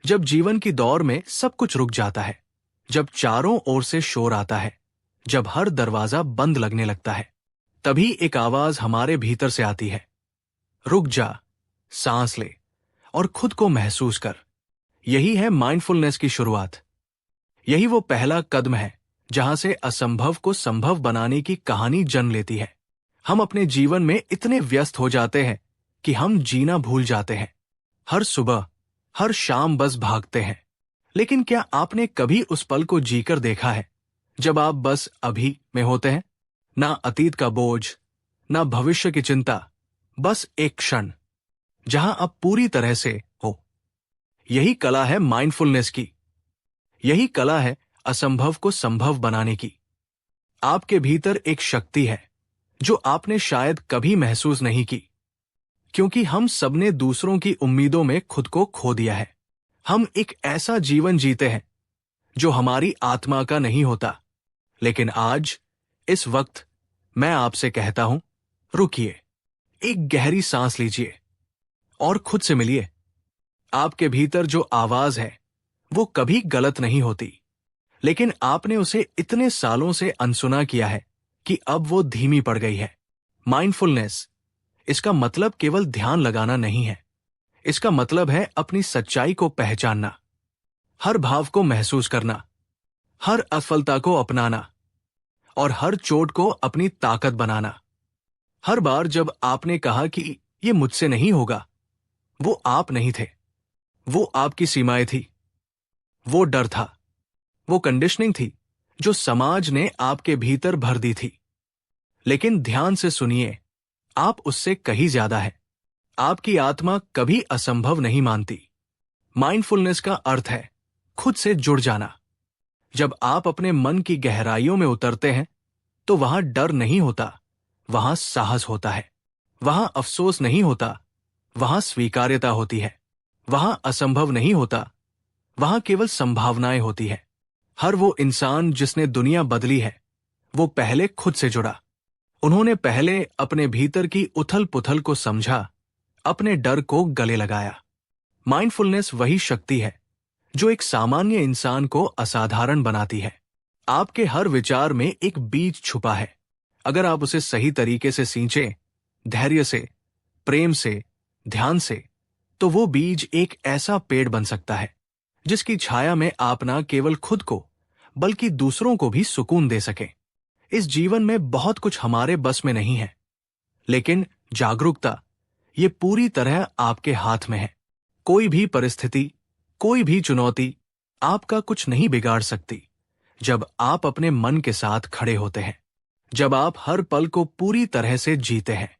जब जीवन की दौड़ में सब कुछ रुक जाता है, जब चारों ओर से शोर आता है, जब हर दरवाजा बंद लगने लगता है, तभी एक आवाज हमारे भीतर से आती है, रुक जा, सांस ले और खुद को महसूस कर। यही है माइंडफुलनेस की शुरुआत। यही वो पहला कदम है जहां से असंभव को संभव बनाने की कहानी जन्म लेती है। हम अपने जीवन में इतने व्यस्त हो जाते हैं कि हम जीना भूल जाते हैं। हर सुबह, हर शाम बस भागते हैं। लेकिन क्या आपने कभी उस पल को जीकर देखा है जब आप बस अभी में होते हैं? ना अतीत का बोझ, ना भविष्य की चिंता, बस एक क्षण जहां आप पूरी तरह से हो। यही कला है माइंडफुलनेस की। यही कला है असंभव को संभव बनाने की। आपके भीतर एक शक्ति है जो आपने शायद कभी महसूस नहीं की, क्योंकि हम सबने दूसरों की उम्मीदों में खुद को खो दिया है। हम एक ऐसा जीवन जीते हैं जो हमारी आत्मा का नहीं होता। लेकिन आज, इस वक्त, मैं आपसे कहता हूं, रुकिए, एक गहरी सांस लीजिए और खुद से मिलिए। आपके भीतर जो आवाज है वो कभी गलत नहीं होती, लेकिन आपने उसे इतने सालों से अनसुना किया है कि अब वो धीमी पड़ गई है। माइंडफुलनेस, इसका मतलब केवल ध्यान लगाना नहीं है। इसका मतलब है अपनी सच्चाई को पहचानना, हर भाव को महसूस करना, हर असफलता को अपनाना और हर चोट को अपनी ताकत बनाना। हर बार जब आपने कहा कि ये मुझसे नहीं होगा, वो आप नहीं थे, वो आपकी सीमाएं थी, वो डर था, वो कंडीशनिंग थी जो समाज ने आपके भीतर भर दी थी। लेकिन ध्यान से सुनिए, आप उससे कहीं ज्यादा है। आपकी आत्मा कभी असंभव नहीं मानती। माइंडफुलनेस का अर्थ है खुद से जुड़ जाना। जब आप अपने मन की गहराइयों में उतरते हैं तो वहां डर नहीं होता, वहां साहस होता है। वहां अफसोस नहीं होता, वहां स्वीकार्यता होती है। वहां असंभव नहीं होता, वहां केवल संभावनाएं होती है। हर वो इंसान जिसने दुनिया बदली है, वो पहले खुद से जुड़ा। उन्होंने पहले अपने भीतर की उथल पुथल को समझा, अपने डर को गले लगाया। माइंडफुलनेस वही शक्ति है जो एक सामान्य इंसान को असाधारण बनाती है। आपके हर विचार में एक बीज छुपा है। अगर आप उसे सही तरीके से सींचें, धैर्य से, प्रेम से, ध्यान से, तो वो बीज एक ऐसा पेड़ बन सकता है जिसकी छाया में आप ना केवल खुद को बल्कि दूसरों को भी सुकून दे सकें। इस जीवन में बहुत कुछ हमारे बस में नहीं है, लेकिन जागरूकता, ये पूरी तरह आपके हाथ में है। कोई भी परिस्थिति, कोई भी चुनौती आपका कुछ नहीं बिगाड़ सकती जब आप अपने मन के साथ खड़े होते हैं, जब आप हर पल को पूरी तरह से जीते हैं।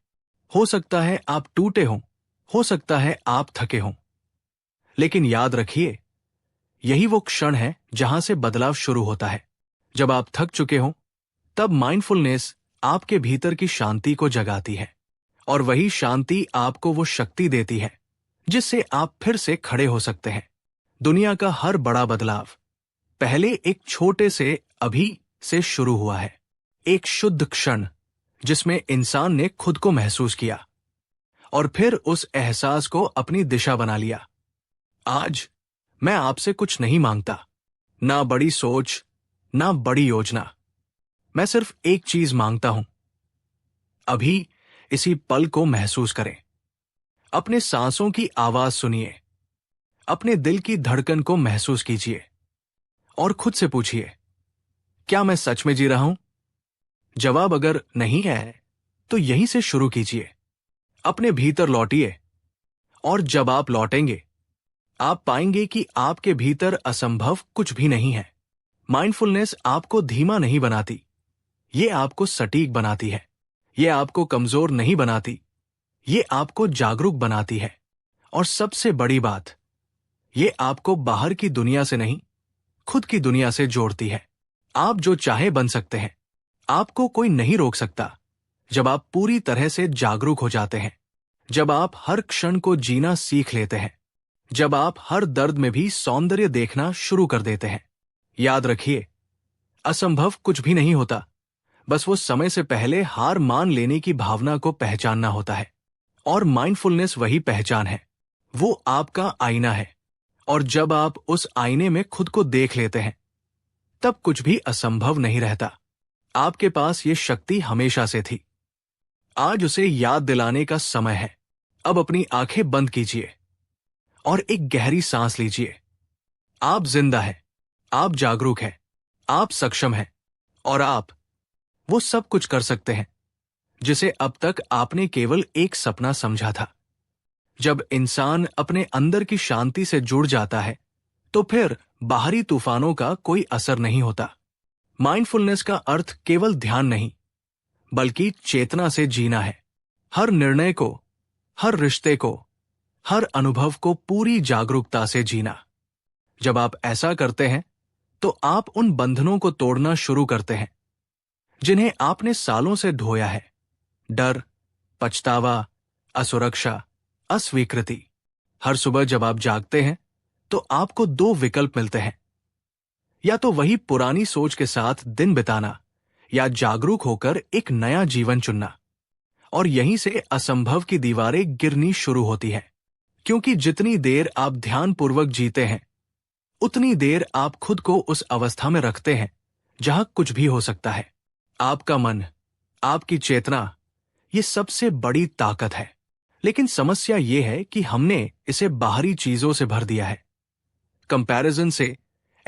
हो सकता है आप टूटे हों, हो सकता है आप थके हों, लेकिन याद रखिए, यही वो क्षण है जहां से बदलाव शुरू होता है। जब आप थक चुके हों, तब माइंडफुलनेस आपके भीतर की शांति को जगाती है, और वही शांति आपको वो शक्ति देती है जिससे आप फिर से खड़े हो सकते हैं। दुनिया का हर बड़ा बदलाव पहले एक छोटे से अभी से शुरू हुआ है। एक शुद्ध क्षण जिसमें इंसान ने खुद को महसूस किया और फिर उस एहसास को अपनी दिशा बना लिया। आज मैं आपसे कुछ नहीं मांगता, ना बड़ी सोच, ना बड़ी योजना। मैं सिर्फ एक चीज मांगता हूं, अभी इसी पल को महसूस करें। अपने सांसों की आवाज सुनिए, अपने दिल की धड़कन को महसूस कीजिए और खुद से पूछिए, क्या मैं सच में जी रहा हूं? जवाब अगर नहीं है तो यहीं से शुरू कीजिए। अपने भीतर लौटिए, और जब आप लौटेंगे आप पाएंगे कि आपके भीतर असंभव कुछ भी नहीं है। माइंडफुलनेस आपको धीमा नहीं बनाती, ये आपको सटीक बनाती है। ये आपको कमजोर नहीं बनाती, ये आपको जागरूक बनाती है। और सबसे बड़ी बात, ये आपको बाहर की दुनिया से नहीं, खुद की दुनिया से जोड़ती है। आप जो चाहे बन सकते हैं, आपको कोई नहीं रोक सकता जब आप पूरी तरह से जागरूक हो जाते हैं, जब आप हर क्षण को जीना सीख लेते हैं, जब आप हर दर्द में भी सौंदर्य देखना शुरू कर देते हैं। याद रखिए, असंभव कुछ भी नहीं होता, बस वो समय से पहले हार मान लेने की भावना को पहचानना होता है। और माइंडफुलनेस वही पहचान है। वो आपका आईना है, और जब आप उस आईने में खुद को देख लेते हैं, तब कुछ भी असंभव नहीं रहता। आपके पास ये शक्ति हमेशा से थी। आज उसे याद दिलाने का समय है। अब अपनी आंखें बंद कीजिए और एक गहरी सांस लीजिए। आप जिंदा हैं, आप जागरूक हैं, आप सक्षम हैं और आप वो सब कुछ कर सकते हैं जिसे अब तक आपने केवल एक सपना समझा था। जब इंसान अपने अंदर की शांति से जुड़ जाता है, तो फिर बाहरी तूफानों का कोई असर नहीं होता। माइंडफुलनेस का अर्थ केवल ध्यान नहीं, बल्कि चेतना से जीना है। हर निर्णय को, हर रिश्ते को, हर अनुभव को पूरी जागरूकता से जीना। जब आप ऐसा करते हैं, तो आप उन बंधनों को तोड़ना शुरू करते हैं जिन्हें आपने सालों से ढोया है। डर, पछतावा, असुरक्षा, अस्वीकृति। हर सुबह जब आप जागते हैं, तो आपको दो विकल्प मिलते हैं। या तो वही पुरानी सोच के साथ दिन बिताना, या जागरूक होकर एक नया जीवन चुनना। और यहीं से असंभव की दीवारें गिरनी शुरू होती है, क्योंकि जितनी देर आप ध्यानपूर्वक जीते हैं, उतनी देर आप खुद को उस अवस्था में रखते हैं जहां कुछ भी हो सकता है। आपका मन, आपकी चेतना, ये सबसे बड़ी ताकत है। लेकिन समस्या ये है कि हमने इसे बाहरी चीजों से भर दिया है। कंपैरिजन से,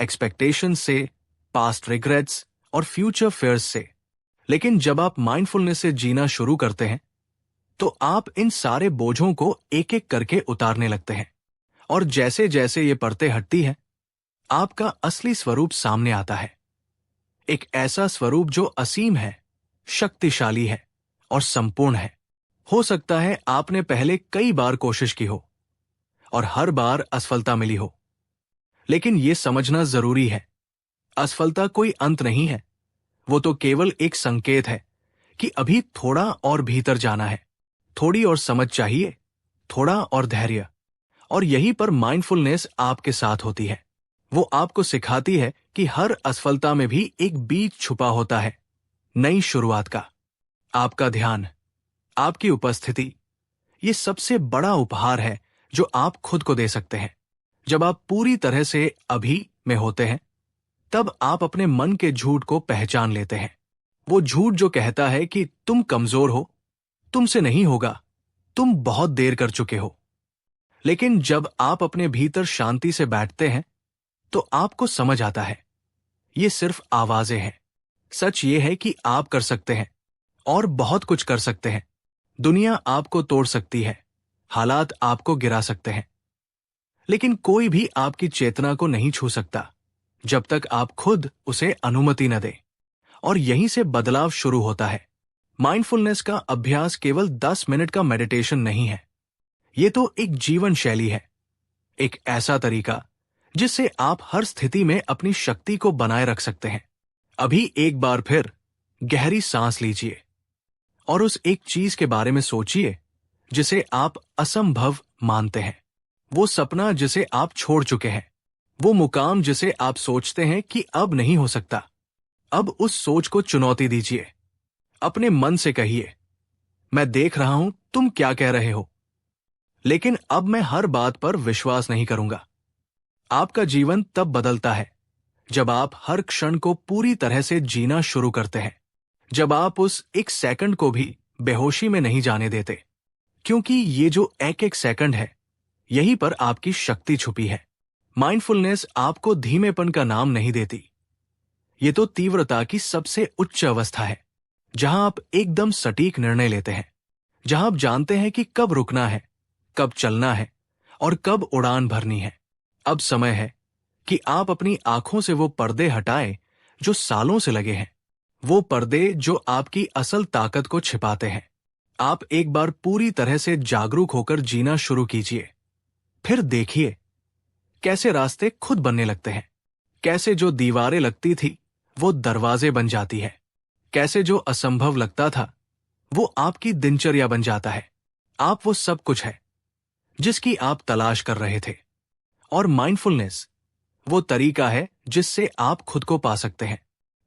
एक्सपेक्टेशन से, पास्ट रिग्रेट्स और फ्यूचर फेयर्स से। लेकिन जब आप माइंडफुलनेस से जीना शुरू करते हैं, तो आप इन सारे बोझों को एक एक करके उतारने लगते हैं। और जैसे जैसे ये परतें हटती हैं, आपका असली स्वरूप सामने आता है। एक ऐसा स्वरूप जो असीम है, शक्तिशाली है और संपूर्ण है। हो सकता है आपने पहले कई बार कोशिश की हो और हर बार असफलता मिली हो, लेकिन यह समझना जरूरी है, असफलता कोई अंत नहीं है। वो तो केवल एक संकेत है कि अभी थोड़ा और भीतर जाना है। थोड़ी और समझ चाहिए, थोड़ा और धैर्य। और यहीं पर माइंडफुलनेस आपके साथ होती है। वो आपको सिखाती है कि हर असफलता में भी एक बीज छुपा होता है, नई शुरुआत का। आपका ध्यान, आपकी उपस्थिति, ये सबसे बड़ा उपहार है जो आप खुद को दे सकते हैं। जब आप पूरी तरह से अभी में होते हैं, तब आप अपने मन के झूठ को पहचान लेते हैं। वो झूठ जो कहता है कि तुम कमजोर हो, तुमसे नहीं होगा, तुम बहुत देर कर चुके हो। लेकिन जब आप अपने भीतर शांति से बैठते हैं, तो आपको समझ आता है, ये सिर्फ आवाजें हैं। सच ये है कि आप कर सकते हैं और बहुत कुछ कर सकते हैं। दुनिया आपको तोड़ सकती है, हालात आपको गिरा सकते हैं, लेकिन कोई भी आपकी चेतना को नहीं छू सकता जब तक आप खुद उसे अनुमति न दें। और यहीं से बदलाव शुरू होता है। माइंडफुलनेस का अभ्यास केवल 10 मिनट का मेडिटेशन नहीं है। ये तो एक जीवन शैली है, एक ऐसा तरीका जिससे आप हर स्थिति में अपनी शक्ति को बनाए रख सकते हैं। अभी एक बार फिर गहरी सांस लीजिए और उस एक चीज के बारे में सोचिए जिसे आप असंभव मानते हैं। वो सपना जिसे आप छोड़ चुके हैं, वो मुकाम जिसे आप सोचते हैं कि अब नहीं हो सकता। अब उस सोच को चुनौती दीजिए। अपने मन से कहिए, मैं देख रहा हूं तुम क्या कह रहे हो, लेकिन अब मैं हर बात पर विश्वास नहीं करूंगा। आपका जीवन तब बदलता है जब आप हर क्षण को पूरी तरह से जीना शुरू करते हैं, जब आप उस एक सेकंड को भी बेहोशी में नहीं जाने देते, क्योंकि ये जो एक एक सेकंड है, यहीं पर आपकी शक्ति छुपी है। माइंडफुलनेस आपको धीमेपन का नाम नहीं देती। ये तो तीव्रता की सबसे उच्च अवस्था है, जहां आप एकदम सटीक निर्णय लेते हैं, जहां आप जानते हैं कि कब रुकना है, कब चलना है और कब उड़ान भरनी है। अब समय है कि आप अपनी आंखों से वो पर्दे हटाएं जो सालों से लगे हैं, वो पर्दे जो आपकी असल ताकत को छिपाते हैं। आप एक बार पूरी तरह से जागरूक होकर जीना शुरू कीजिए, फिर देखिए कैसे रास्ते खुद बनने लगते हैं, कैसे जो दीवारें लगती थी वो दरवाजे बन जाती है, कैसे जो असंभव लगता था वो आपकी दिनचर्या बन जाता है। आप वो सब कुछ है जिसकी आप तलाश कर रहे थे। और माइंडफुलनेस वो तरीका है जिससे आप खुद को पा सकते हैं।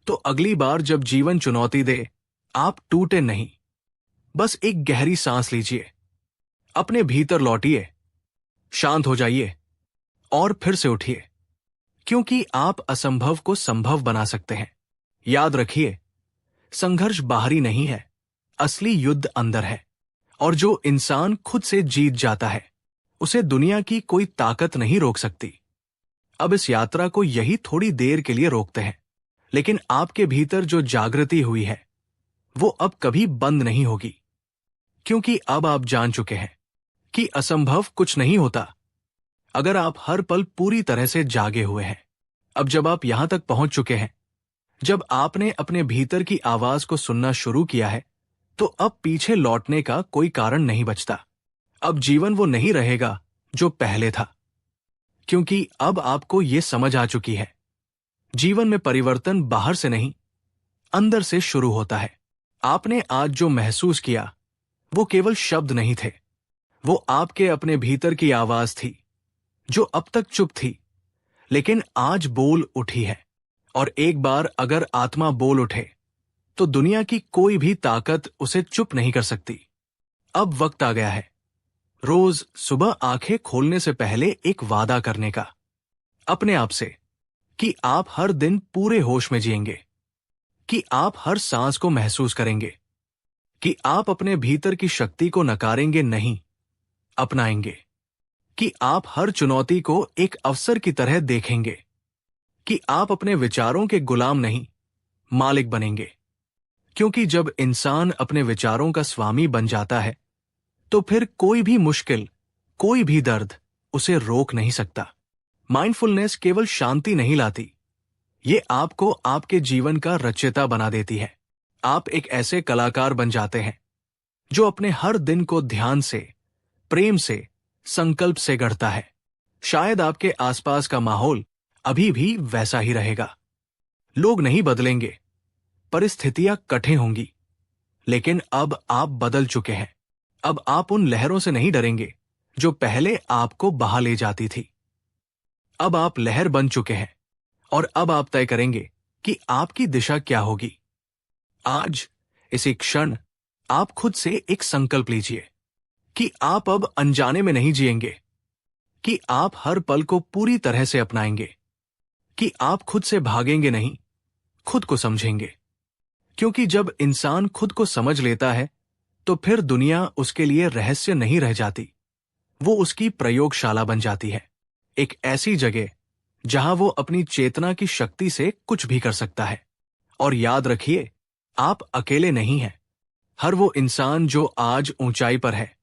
तो अगली बार जब जीवन चुनौती दे, आप टूटे नहीं, बस एक गहरी सांस लीजिए, अपने भीतर लौटिए, शांत हो जाइए और फिर से उठिए, क्योंकि आप असंभव को संभव बना सकते हैं। याद रखिए, संघर्ष बाहरी नहीं है, असली युद्ध अंदर है। और जो इंसान खुद से जीत जाता है, उसे दुनिया की कोई ताकत नहीं रोक सकती। अब इस यात्रा को यही थोड़ी देर के लिए रोकते हैं, लेकिन आपके भीतर जो जागृति हुई है, वो अब कभी बंद नहीं होगी, क्योंकि अब आप जान चुके हैं कि असंभव कुछ नहीं होता अगर आप हर पल पूरी तरह से जागे हुए हैं। अब जब आप यहां तक पहुंच चुके हैं, जब आपने अपने भीतर की आवाज को सुनना शुरू किया है, तो अब पीछे लौटने का कोई कारण नहीं बचता। अब जीवन वो नहीं रहेगा जो पहले था, क्योंकि अब आपको ये समझ आ चुकी है, जीवन में परिवर्तन बाहर से नहीं, अंदर से शुरू होता है। आपने आज जो महसूस किया, वो केवल शब्द नहीं थे, वो आपके अपने भीतर की आवाज थी, जो अब तक चुप थी, लेकिन आज बोल उठी है। और एक बार अगर आत्मा बोल उठे, तो दुनिया की कोई भी ताकत उसे चुप नहीं कर सकती। अब वक्त आ गया है रोज सुबह आंखें खोलने से पहले एक वादा करने का, अपने आप से, कि आप हर दिन पूरे होश में जिएंगे, कि आप हर सांस को महसूस करेंगे, कि आप अपने भीतर की शक्ति को नकारेंगे नहीं, अपनाएंगे, कि आप हर चुनौती को एक अवसर की तरह देखेंगे, कि आप अपने विचारों के गुलाम नहीं, मालिक बनेंगे। क्योंकि जब इंसान अपने विचारों का स्वामी बन जाता है, तो फिर कोई भी मुश्किल, कोई भी दर्द उसे रोक नहीं सकता। माइंडफुलनेस केवल शांति नहीं लाती, ये आपको आपके जीवन का रचयिता बना देती है। आप एक ऐसे कलाकार बन जाते हैं जो अपने हर दिन को ध्यान से, प्रेम से, संकल्प से गढ़ता है। शायद आपके आसपास का माहौल अभी भी वैसा ही रहेगा, लोग नहीं बदलेंगे, परिस्थितियां कठिन होंगी, लेकिन अब आप बदल चुके हैं। अब आप उन लहरों से नहीं डरेंगे जो पहले आपको बहा ले जाती थी। अब आप लहर बन चुके हैं, और अब आप तय करेंगे कि आपकी दिशा क्या होगी। आज इसी क्षण आप खुद से एक संकल्प लीजिए कि आप अब अनजाने में नहीं जिएंगे, कि आप हर पल को पूरी तरह से अपनाएंगे, कि आप खुद से भागेंगे नहीं, खुद को समझेंगे। क्योंकि जब इंसान खुद को समझ लेता है, तो फिर दुनिया उसके लिए रहस्य नहीं रह जाती, वो उसकी प्रयोगशाला बन जाती है, एक ऐसी जगह जहां वो अपनी चेतना की शक्ति से कुछ भी कर सकता है। और याद रखिए, आप अकेले नहीं हैं। हर वो इंसान जो आज ऊंचाई पर है,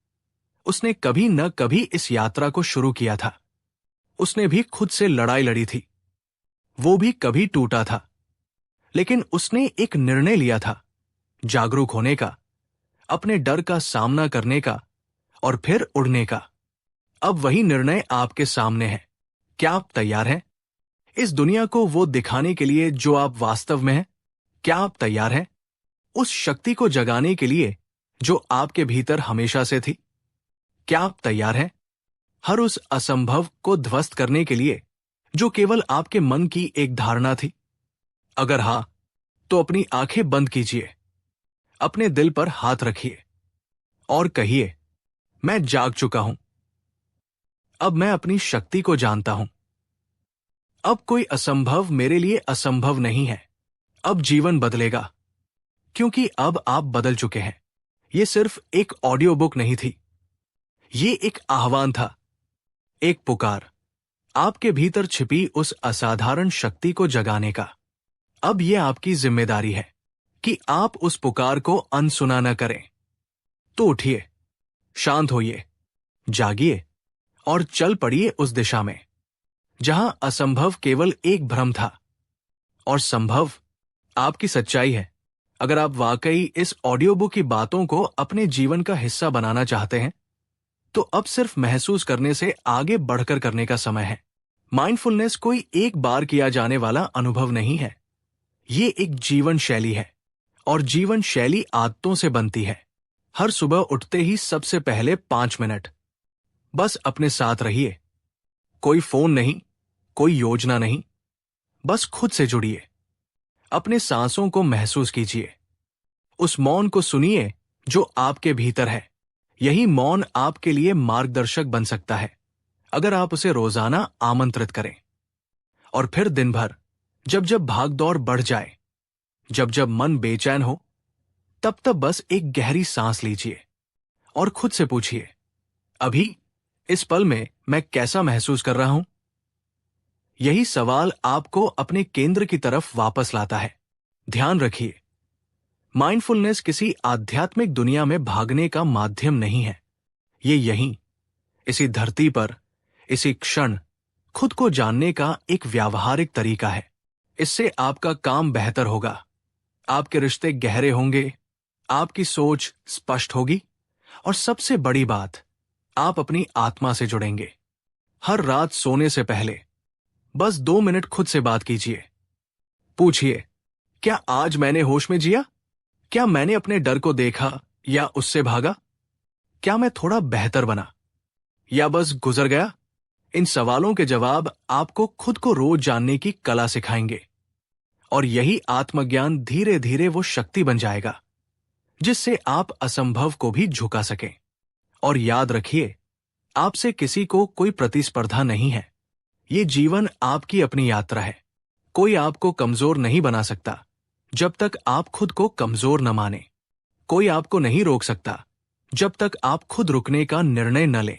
उसने कभी न कभी इस यात्रा को शुरू किया था। उसने भी खुद से लड़ाई लड़ी थी, वो भी कभी टूटा था, लेकिन उसने एक निर्णय लिया था, जागरूक होने का, अपने डर का सामना करने का, और फिर उड़ने का। अब वही निर्णय आपके सामने है। क्या आप तैयार हैं इस दुनिया को वो दिखाने के लिए जो आप वास्तव में हैं? क्या आप तैयार हैं उस शक्ति को जगाने के लिए जो आपके भीतर हमेशा से थी? क्या आप तैयार हैं हर उस असंभव को ध्वस्त करने के लिए जो केवल आपके मन की एक धारणा थी? अगर हां, तो अपनी आंखें बंद कीजिए, अपने दिल पर हाथ रखिए और कहिए, मैं जाग चुका हूं। अब मैं अपनी शक्ति को जानता हूं। अब कोई असंभव मेरे लिए असंभव नहीं है। अब जीवन बदलेगा, क्योंकि अब आप बदल चुके हैं। ये सिर्फ एक ऑडियो बुक नहीं थी, ये एक आह्वान था, एक पुकार, आपके भीतर छिपी उस असाधारण शक्ति को जगाने का। अब यह आपकी जिम्मेदारी है कि आप उस पुकार को अनसुना न करें। तो उठिए, शांत होइए, जागिए और चल पड़िए उस दिशा में जहां असंभव केवल एक भ्रम था और संभव आपकी सच्चाई है। अगर आप वाकई इस ऑडियो बुक की बातों को अपने जीवन का हिस्सा बनाना चाहते हैं, तो अब सिर्फ महसूस करने से आगे बढ़कर करने का समय है। माइंडफुलनेस कोई एक बार किया जाने वाला अनुभव नहीं है, ये एक जीवन शैली है, और जीवन शैली आदतों से बनती है। हर सुबह उठते ही सबसे पहले 5 मिनट बस अपने साथ रहिए। कोई फोन नहीं, कोई योजना नहीं, बस खुद से जुड़िए। अपने सांसों को महसूस कीजिए, उस मौन को सुनिए जो आपके भीतर है। यही मौन आपके लिए मार्गदर्शक बन सकता है। अगर आप उसे रोजाना आमंत्रित करें। और फिर दिन भर जब जब भागदौड़ बढ़ जाए, जब जब मन बेचैन हो, तब तब बस एक गहरी सांस लीजिए और खुद से पूछिए, अभी इस पल में मैं कैसा महसूस कर रहा हूं? यही सवाल आपको अपने केंद्र की तरफ वापस लाता है। ध्यान रखिए, माइंडफुलनेस किसी आध्यात्मिक दुनिया में भागने का माध्यम नहीं है। ये यहीं, इसी धरती पर, इसी क्षण खुद को जानने का एक व्यावहारिक तरीका है। इससे आपका काम बेहतर होगा, आपके रिश्ते गहरे होंगे, आपकी सोच स्पष्ट होगी और सबसे बड़ी बात, आप अपनी आत्मा से जुड़ेंगे। हर रात सोने से पहले बस 2 मिनट खुद से बात कीजिए। पूछिए, क्या आज मैंने होश में जिया? क्या मैंने अपने डर को देखा या उससे भागा? क्या मैं थोड़ा बेहतर बना या बस गुजर गया? इन सवालों के जवाब आपको खुद को रोज जानने की कला सिखाएंगे और यही आत्मज्ञान धीरे धीरे वो शक्ति बन जाएगा जिससे आप असंभव को भी झुका सकें। और याद रखिए, आपसे किसी को कोई प्रतिस्पर्धा नहीं है। ये जीवन आपकी अपनी यात्रा है। कोई आपको कमजोर नहीं बना सकता जब तक आप खुद को कमजोर न माने। कोई आपको नहीं रोक सकता जब तक आप खुद रुकने का निर्णय न लें।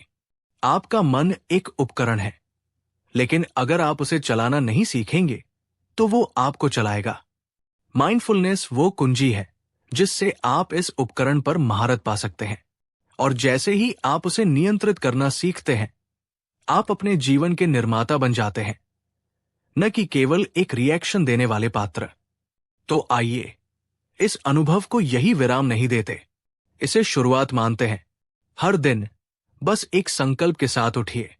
आपका मन एक उपकरण है, लेकिन अगर आप उसे चलाना नहीं सीखेंगे तो वो आपको चलाएगा। माइंडफुलनेस वो कुंजी है जिससे आप इस उपकरण पर महारत पा सकते हैं। और जैसे ही आप उसे नियंत्रित करना सीखते हैं, आप अपने जीवन के निर्माता बन जाते हैं, न कि केवल एक रिएक्शन देने वाले पात्र। तो आइए, इस अनुभव को यही विराम नहीं देते, इसे शुरुआत मानते हैं। हर दिन बस एक संकल्प के साथ उठिए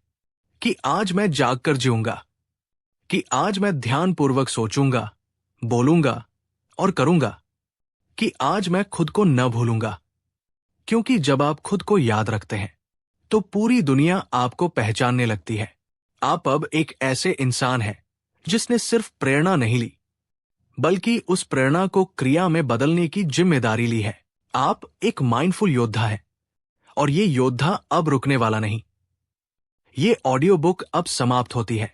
कि आज मैं जागकर जीऊंगा, कि आज मैं ध्यानपूर्वक सोचूंगा, बोलूंगा और करूंगा, कि आज मैं खुद को न भूलूंगा। क्योंकि जब आप खुद को याद रखते हैं तो पूरी दुनिया आपको पहचानने लगती है। आप अब एक ऐसे इंसान हैं जिसने सिर्फ प्रेरणा नहीं ली, बल्कि उस प्रेरणा को क्रिया में बदलने की जिम्मेदारी ली है। आप एक माइंडफुल योद्धा हैं और ये योद्धा अब रुकने वाला नहीं। ये ऑडियो बुक अब समाप्त होती है,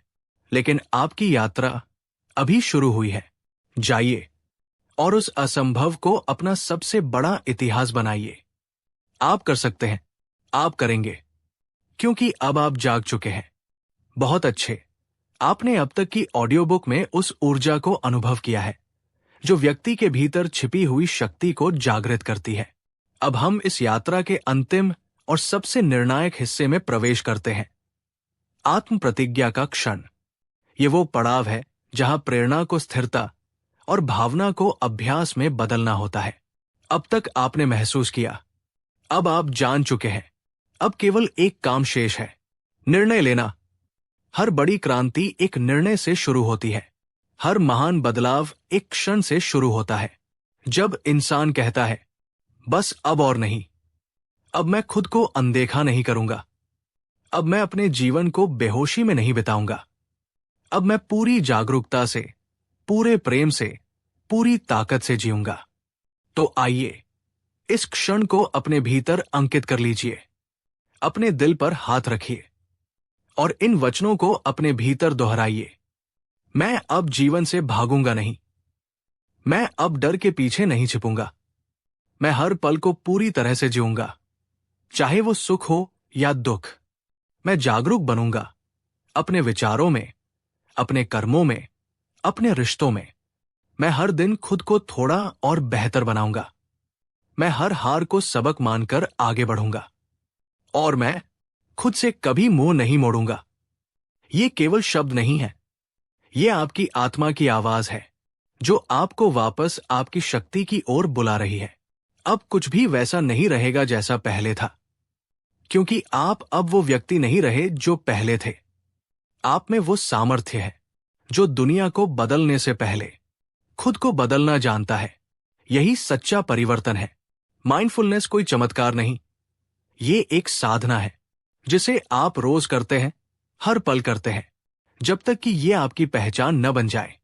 लेकिन आपकी यात्रा अभी शुरू हुई है। जाइए और उस असंभव को अपना सबसे बड़ा इतिहास बनाइए। आप कर सकते हैं, आप करेंगे, क्योंकि अब आप जाग चुके हैं। बहुत अच्छे, आपने अब तक की ऑडियो बुक में उस ऊर्जा को अनुभव किया है जो व्यक्ति के भीतर छिपी हुई शक्ति को जागृत करती है। अब हम इस यात्रा के अंतिम और सबसे निर्णायक हिस्से में प्रवेश करते हैं, आत्म प्रतिज्ञा का क्षण। ये वो पड़ाव है जहां प्रेरणा को स्थिरता और भावना को अभ्यास में बदलना होता है। अब तक आपने महसूस किया, अब आप जान चुके हैं। अब केवल एक काम शेष है, निर्णय लेना। हर बड़ी क्रांति एक निर्णय से शुरू होती है। हर महान बदलाव एक क्षण से शुरू होता है, जब इंसान कहता है, बस अब और नहीं। अब मैं खुद को अनदेखा नहीं करूंगा। अब मैं अपने जीवन को बेहोशी में नहीं बिताऊंगा। अब मैं पूरी जागरूकता से, पूरे प्रेम से, पूरी ताकत से जीऊंगा। तो आइए, इस क्षण को अपने भीतर अंकित कर लीजिए। अपने दिल पर हाथ रखिए और इन वचनों को अपने भीतर दोहराइए। मैं अब जीवन से भागूंगा नहीं। मैं अब डर के पीछे नहीं छिपूंगा। मैं हर पल को पूरी तरह से जीऊंगा, चाहे वो सुख हो या दुख। मैं जागरूक बनूंगा, अपने विचारों में, अपने कर्मों में, अपने रिश्तों में। मैं हर दिन खुद को थोड़ा और बेहतर बनाऊंगा। मैं हर हार को सबक मानकर आगे बढ़ूंगा और मैं खुद से कभी मुंह नहीं मोड़ूंगा। ये केवल शब्द नहीं है, ये आपकी आत्मा की आवाज है जो आपको वापस आपकी शक्ति की ओर बुला रही है। अब कुछ भी वैसा नहीं रहेगा जैसा पहले था, क्योंकि आप अब वो व्यक्ति नहीं रहे जो पहले थे। आप में वो सामर्थ्य है जो दुनिया को बदलने से पहले खुद को बदलना जानता है। यही सच्चा परिवर्तन है। माइंडफुलनेस कोई चमत्कार नहीं, ये एक साधना है जिसे आप रोज करते हैं, हर पल करते हैं, जब तक कि ये आपकी पहचान न बन जाए।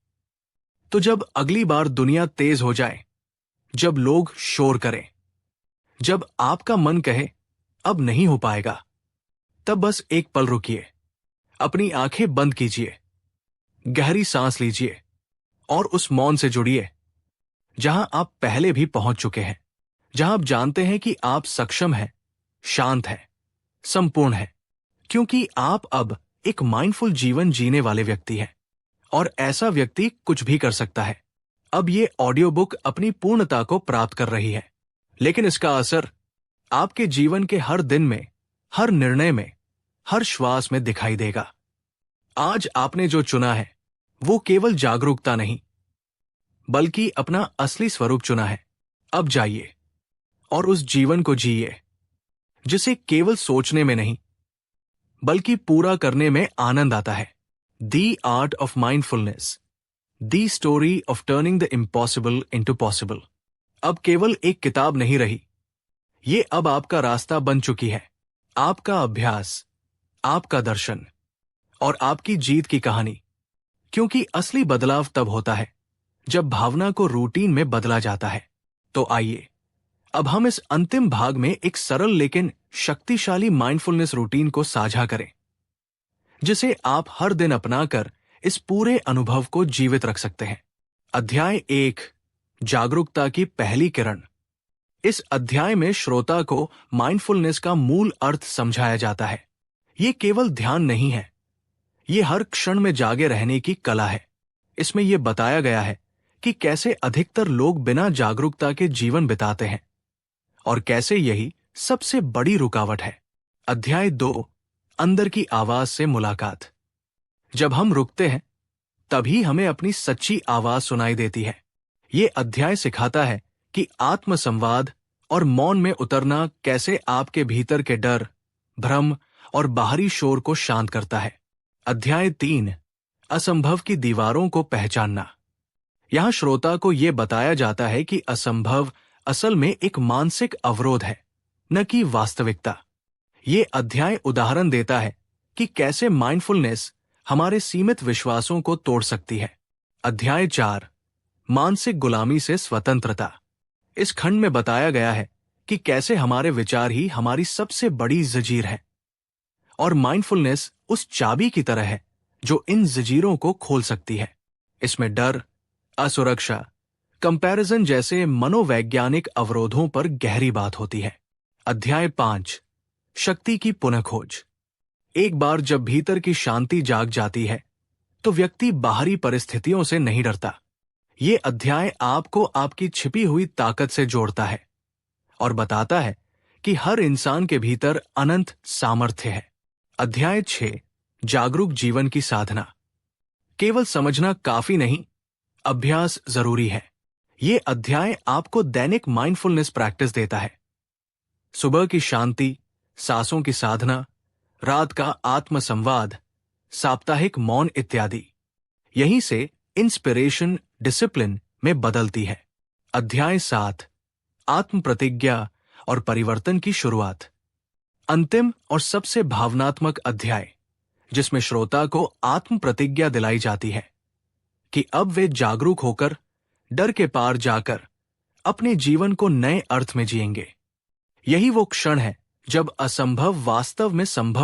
तो जब अगली बार दुनिया तेज हो जाए, जब लोग शोर करें, जब आपका मन कहे अब नहीं हो पाएगा, तब बस एक पल रुकिए अपनी आंखें बंद कीजिए, गहरी सांस लीजिए और उस मौन से जुड़िए जहां आप पहले भी पहुंच चुके हैं, जहां आप जानते हैं कि आप सक्षम हैं, शांत हैं, संपूर्ण हैं, क्योंकि आप अब एक माइंडफुल जीवन जीने वाले व्यक्ति हैं। और ऐसा व्यक्ति कुछ भी कर सकता है। अब ये ऑडियो बुक अपनी पूर्णता को प्राप्त कर रही है, लेकिन इसका असर आपके जीवन के हर दिन में, हर निर्णय में, हर श्वास में दिखाई देगा। आज आपने जो चुना है वो केवल जागरूकता नहीं, बल्कि अपना असली स्वरूप चुना है। अब जाइए और उस जीवन को जिए जिसे केवल सोचने में नहीं, बल्कि पूरा करने में आनंद आता है। The art of mindfulness, the story of turning the impossible into possible, अब केवल एक किताब नहीं रही, ये अब आपका रास्ता बन चुकी है। आपका अभ्यास, आपका दर्शन और आपकी जीत की कहानी। क्योंकि असली बदलाव तब होता है जब भावना को रूटीन में बदला जाता है। तो आइए अब हम इस अंतिम भाग में एक सरल लेकिन शक्तिशाली माइंडफुलनेस रूटीन को साझा करें, जिसे आप हर दिन अपनाकर इस पूरे अनुभव को जीवित रख सकते हैं। अध्याय 1, जागरूकता की पहली किरण। इस अध्याय में श्रोता को माइंडफुलनेस का मूल अर्थ समझाया जाता है। ये केवल ध्यान नहीं है, ये हर क्षण में जागे रहने की कला है। इसमें यह बताया गया है कि कैसे अधिकतर लोग बिना जागरूकता के जीवन बिताते हैं और कैसे यही सबसे बड़ी रुकावट है। अध्याय 2, अंदर की आवाज से मुलाकात। जब हम रुकते हैं तभी हमें अपनी सच्ची आवाज सुनाई देती है। ये अध्याय सिखाता है कि आत्मसंवाद और मौन में उतरना कैसे आपके भीतर के डर, भ्रम और बाहरी शोर को शांत करता है। अध्याय 3, असंभव की दीवारों को पहचानना। यहां श्रोता को यह बताया जाता है कि असंभव असल में एक मानसिक अवरोध है, न कि वास्तविकता। ये अध्याय उदाहरण देता है कि कैसे माइंडफुलनेस हमारे सीमित विश्वासों को तोड़ सकती है। अध्याय 4, मानसिक गुलामी से स्वतंत्रता। इस खंड में बताया गया है कि कैसे हमारे विचार ही हमारी सबसे बड़ी जंजीर है और माइंडफुलनेस उस चाबी की तरह है जो इन जंजीरों को खोल सकती है। इसमें डर, असुरक्षा, कंपैरिजन जैसे मनोवैज्ञानिक अवरोधों पर गहरी बात होती है। अध्याय 5, शक्ति की पुनः खोज। एक बार जब भीतर की शांति जाग जाती है तो व्यक्ति बाहरी परिस्थितियों से नहीं डरता। ये अध्याय आपको आपकी छिपी हुई ताकत से जोड़ता है और बताता है कि हर इंसान के भीतर अनंत सामर्थ्य है। अध्याय 6, जागरूक जीवन की साधना। केवल समझना काफी नहीं, अभ्यास जरूरी है। ये अध्याय आपको दैनिक माइंडफुलनेस प्रैक्टिस देता है। सुबह की शांति, सांसों की साधना, रात का आत्मसंवाद, साप्ताहिक मौन इत्यादि। यहीं से इंस्पिरेशन डिसिप्लिन में बदलती है। अध्याय 7, आत्म प्रतिज्ञा और परिवर्तन की शुरुआत। अंतिम और सबसे भावनात्मक अध्याय, जिसमें श्रोता को आत्म प्रतिज्ञा दिलाई जाती है कि अब वे जागरूक होकर, डर के पार जाकर अपने जीवन को नए अर्थ में जिएंगे। यही वो क्षण है जब असंभव वास्तव में संभव